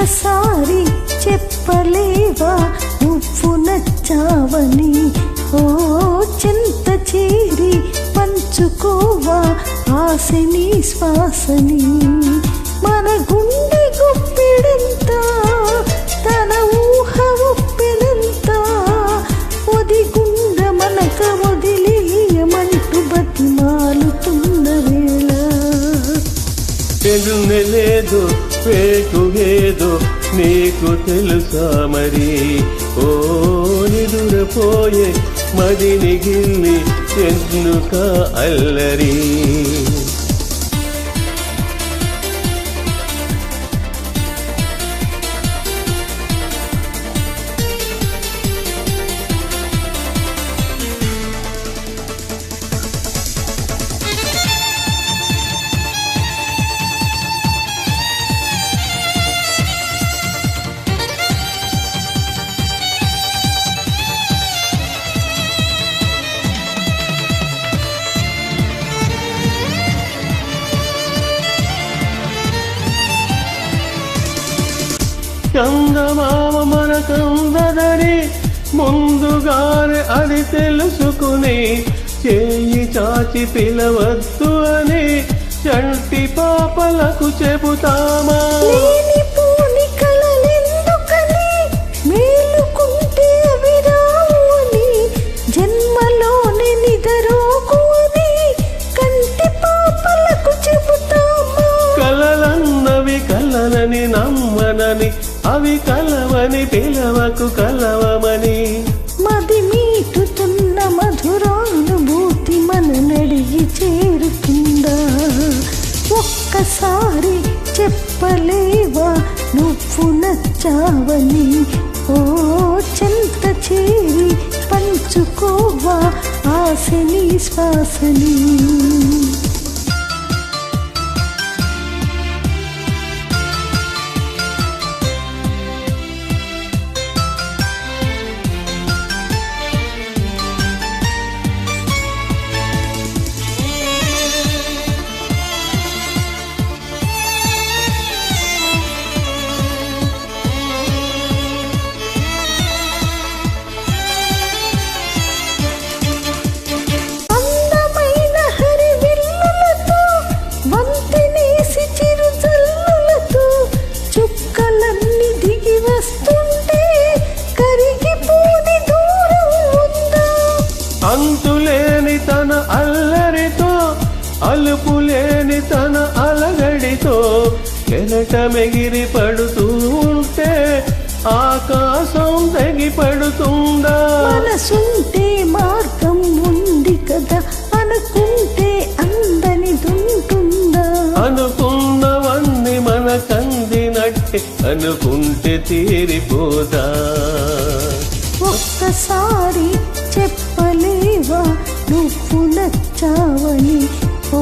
ఒక్కసారి చెప్పలేవా నువ్వు నచ్చావని? ఓ చెంత చేరి పంచుకోవా ఆశని శ్వాసని. మన గుండె గుప్పెడంత తన ఊహ ఉప్పెనంత ఒదిగుండ మనక వదిలేయమంటూ బతిమాలుతున్న వేళ. ఎదునెలేదు వేకుగేదో నీకు తెలుసా మరి? ఓ నిదురపోయే మదిని గిల్లి ఎందుక అల్లరి? చందమామ మనకందదని ముందుగానే అది తెలుసుకుని చేయి చాచి పిలవద్దు అని చంటి పాపలకు చెబుతామా? జన్మలోనే నిదరోకు అని కంటి పాపలకు చెబుతామా? కలలన్నవి కలలని నమ్మనని అవి కలవని పిలవకు కలవమని. మది మీటుతున్న మధురానుభూతి మన నడిగి చేరుతుందా? ఒక్కసారి చెప్పలేవా నువ్వు నచ్చావని? ఓ చెంత చేరి పంచుకోవా ఆశని శ్వాసని. అంతులేని తన అల్లరితో అలుపులేని తన అలగడితో కెరటమెగిరి పడుతూ ఉంటే ఆకాశం తెగి పడుతుందా? మనసుంటే మార్గం ఉంది కదా అనుకుంటే అందనిదుంటుందా? అనుకున్నవన్నీ మనకందినట్టే అనుకుంటే తీరిపోదా? ఒక్కసారి చెప్పలేవా నువ్వు నచ్చావని? ఓ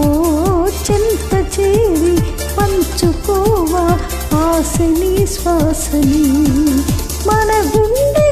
చెంత చేరి పంచుకోవా ఆశని శ్వాసని. మన గుండె